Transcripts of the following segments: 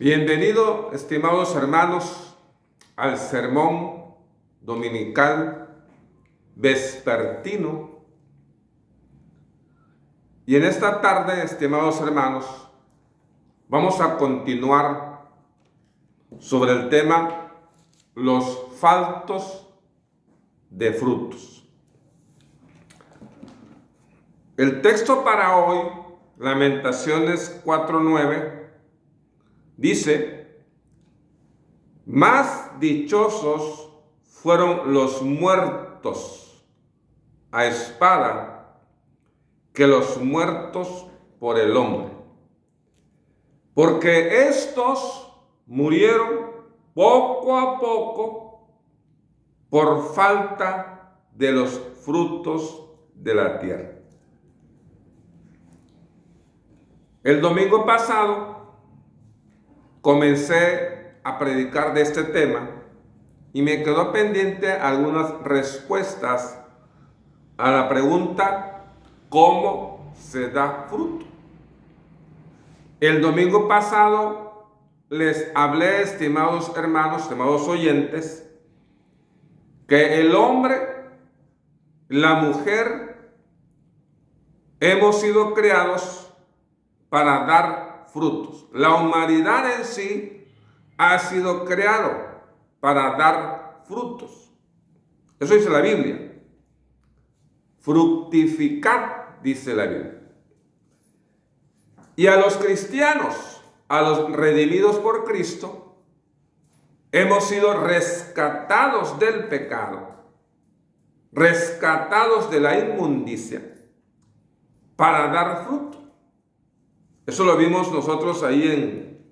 Bienvenido, estimados hermanos, al sermón dominical vespertino. Y en esta tarde, estimados hermanos, vamos a continuar sobre el tema los faltos de frutos. El texto para hoy, Lamentaciones 4:9, dice: más dichosos fueron los muertos a espada que los muertos por el hombre, porque estos murieron poco a poco por falta de los frutos de la tierra. El domingo pasado comencé a predicar de este tema y me quedó pendiente algunas respuestas a la pregunta: ¿cómo se da fruto? El domingo pasado les hablé, estimados hermanos, estimados oyentes, que el hombre, la mujer, hemos sido creados para dar frutos. La humanidad en sí ha sido creado para dar frutos. Eso dice la Biblia. Fructificar, dice la Biblia. Y a los cristianos, a los redimidos por Cristo, hemos sido rescatados del pecado, rescatados de la inmundicia, para dar fruto. Eso lo vimos nosotros ahí en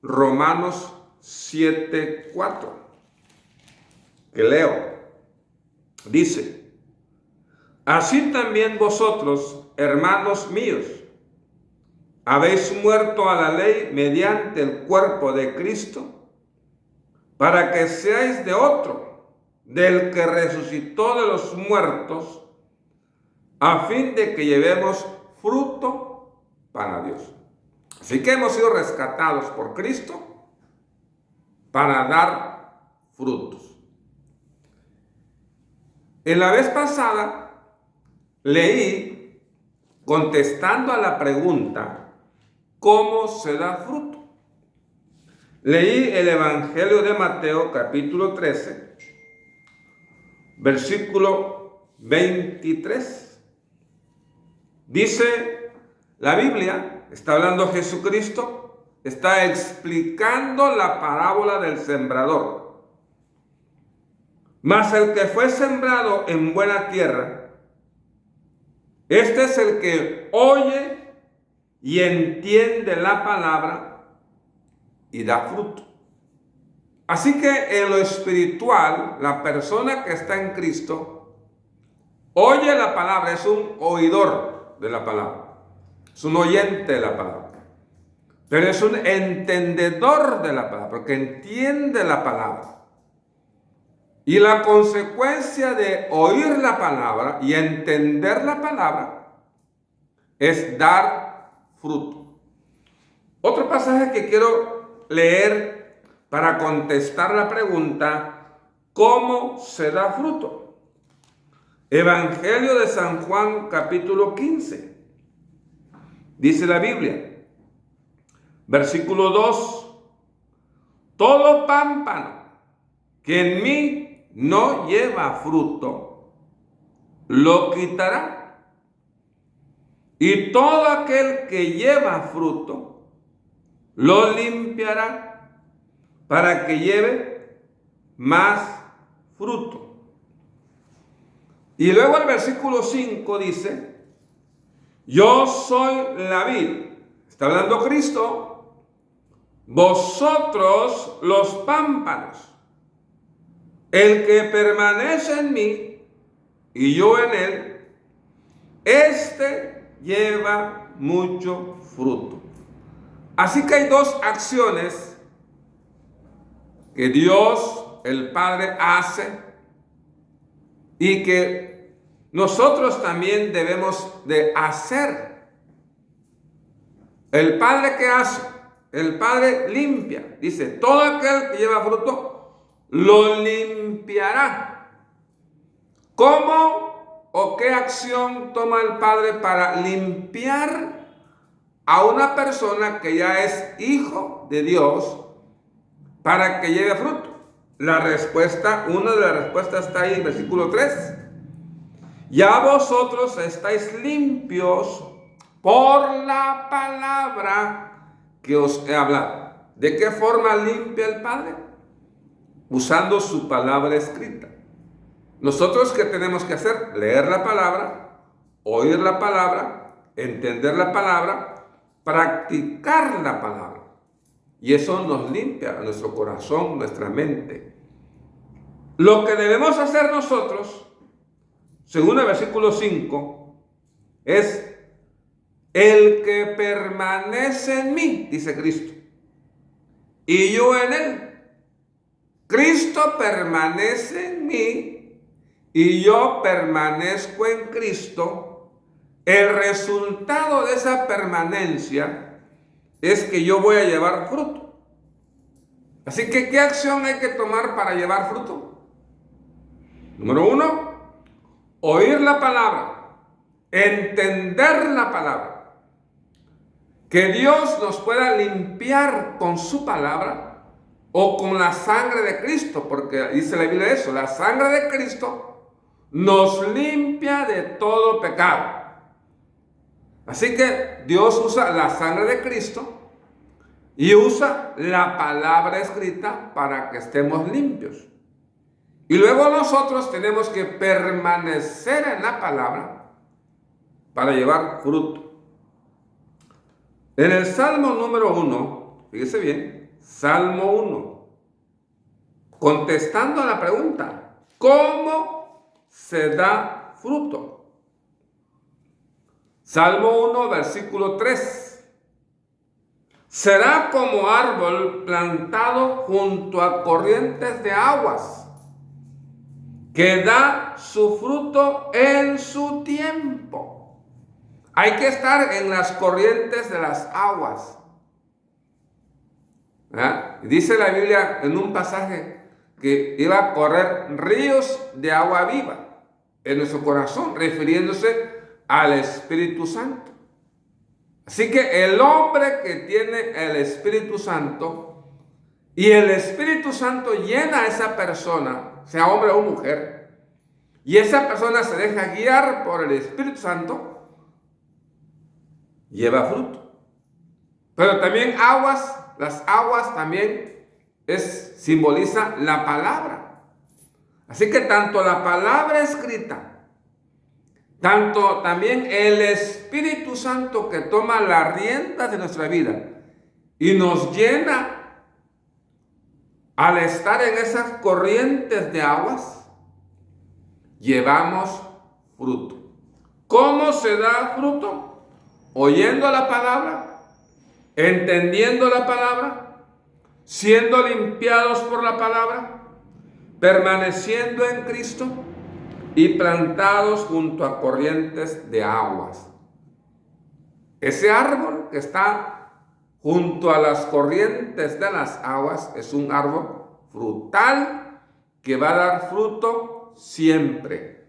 Romanos 7:4, que leo. Dice: así también vosotros, hermanos míos, habéis muerto a la ley mediante el cuerpo de Cristo, para que seáis de otro, del que resucitó de los muertos, a fin de que llevemos fruto para Dios. Así que hemos sido rescatados por Cristo para dar frutos. En la vez pasada leí, contestando a la pregunta: ¿cómo se da fruto? Leí el Evangelio de Mateo, capítulo 13, versículo 23. Dice la Biblia, está hablando Jesucristo, está explicando la parábola del sembrador. Mas el que fue sembrado en buena tierra, este es el que oye y entiende la palabra y da fruto. Así que en lo espiritual, la persona que está en Cristo oye la palabra, es un oidor de la palabra. Es un oyente de la palabra, pero es un entendedor de la palabra, porque entiende la palabra. Y la consecuencia de oír la palabra y entender la palabra es dar fruto. Otro pasaje que quiero leer para contestar la pregunta: ¿cómo se da fruto? Evangelio de San Juan, capítulo 15. Dice la Biblia, versículo 2: todo pámpano que en mí no lleva fruto, lo quitará. Y todo aquel que lleva fruto, lo limpiará, para que lleve más fruto. Y luego el versículo 5 dice: yo soy la vid, está hablando Cristo, vosotros los pámpanos. El que permanece en mí y yo en él, este lleva mucho fruto. Así que hay dos acciones que Dios, el Padre, hace y que nosotros también debemos de hacer. El Padre, ¿qué hace? el Padre limpia. Dice, todo aquel que lleva fruto, lo limpiará. ¿Cómo o qué acción toma el Padre para limpiar a una persona que ya es hijo de Dios para que lleve fruto? La respuesta, una de las respuestas está ahí en versículo 3. Ya vosotros estáis limpios por la palabra que os he hablado. ¿De qué forma limpia el Padre? Usando su palabra escrita. Nosotros, ¿qué tenemos que hacer? Leer la palabra, oír la palabra, entender la palabra, practicar la palabra. Y eso nos limpia nuestro corazón, nuestra mente. Lo que debemos hacer nosotros, según el versículo 5, es el que permanece en mí, dice Cristo, y yo en él. Cristo permanece en mí y yo permanezco en Cristo. El resultado de esa permanencia es que yo voy a llevar fruto. Así que, ¿qué acción hay que tomar para llevar fruto? Número 1, oír la palabra, entender la palabra. Que Dios nos pueda limpiar con su palabra o con la sangre de Cristo, porque dice la Biblia eso, la sangre de Cristo nos limpia de todo pecado. Así que Dios usa la sangre de Cristo y usa la palabra escrita para que estemos limpios. Y luego nosotros tenemos que permanecer en la palabra para llevar fruto. En el Salmo número 1, fíjese bien, Salmo 1, contestando a la pregunta, ¿cómo se da fruto? Salmo 1, versículo 3. Será como árbol plantado junto a corrientes de aguas, que da su fruto en su tiempo. Hay que estar en las corrientes de las aguas. Dice la Biblia en un pasaje que iba a correr ríos de agua viva en nuestro corazón, refiriéndose al Espíritu Santo. Así que el hombre que tiene el Espíritu Santo y el Espíritu Santo llena a esa persona, sea hombre o mujer, y esa persona se deja guiar por el Espíritu Santo, lleva fruto. Pero también las aguas también simboliza la palabra. Así que tanto la palabra escrita, tanto también el Espíritu Santo que toma las riendas de nuestra vida y nos llena al estar en esas corrientes de aguas, llevamos fruto. ¿Cómo se da fruto? Oyendo la palabra, entendiendo la palabra, siendo limpiados por la palabra, permaneciendo en Cristo y plantados junto a corrientes de aguas. Ese árbol que está junto a las corrientes de las aguas es un árbol frutal que va a dar fruto siempre.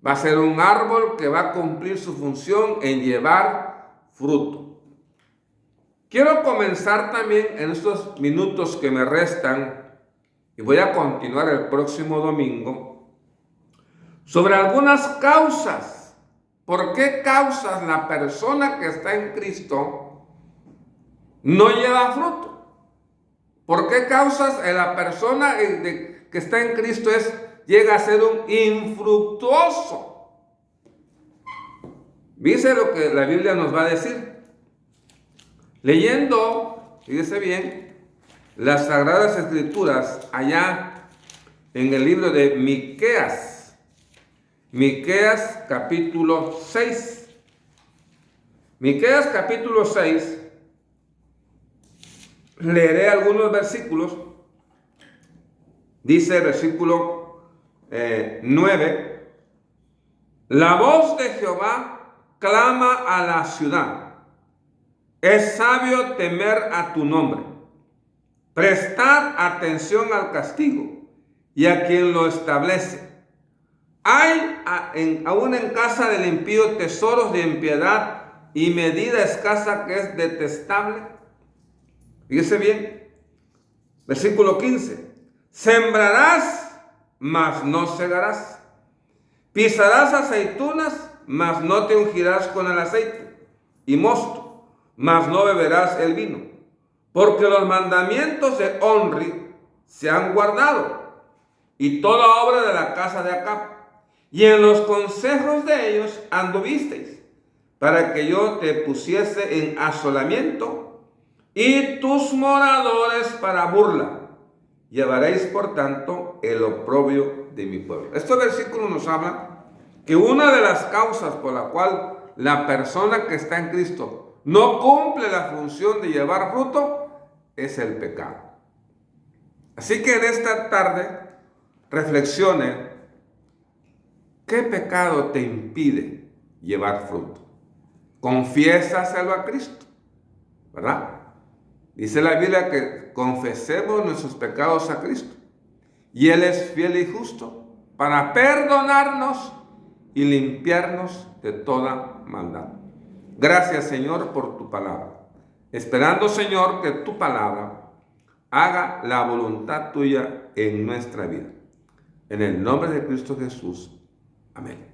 Va a ser un árbol que va a cumplir su función en llevar fruto. Quiero comenzar también en estos minutos que me restan, y voy a continuar el próximo domingo, sobre algunas causas. ¿Por qué causas la persona que está en Cristo no lleva fruto? ¿Por qué causas la persona que está en Cristo llega a ser un infructuoso? Dice lo que la Biblia nos va a decir. Leyendo, fíjese bien, las Sagradas Escrituras allá en el libro de Miqueas. Miqueas capítulo 6. Miqueas capítulo 6. Leeré algunos versículos. Dice el versículo 9, la voz de Jehová clama a la ciudad, Es sabio temer a tu nombre. Prestad atención al castigo y a quien lo establece. Hay aún en casa del impío tesoros de impiedad y medida escasa que es detestable. Fíjese bien, versículo 15. Sembrarás, mas no segarás. Pisarás aceitunas, mas no te ungirás con el aceite, y mosto, mas no beberás el vino. Porque los mandamientos de Onri se han guardado, y toda obra de la casa de Acab, y en los consejos de ellos anduvisteis, para que yo te pusiese en asolamiento, y tus moradores para burla. Llevaréis, por tanto, el oprobio de mi pueblo. Este versículo nos habla que una de las causas por la cual la persona que está en Cristo no cumple la función de llevar fruto es el pecado. Así que en esta tarde reflexione, ¿qué pecado te impide llevar fruto? Confiésaselo a Cristo, ¿verdad? Dice la Biblia que confesemos nuestros pecados a Cristo, y Él es fiel y justo para perdonarnos y limpiarnos de toda maldad. Gracias, Señor, por tu palabra. Esperando, Señor, que tu palabra haga la voluntad tuya en nuestra vida. En el nombre de Cristo Jesús. Amén.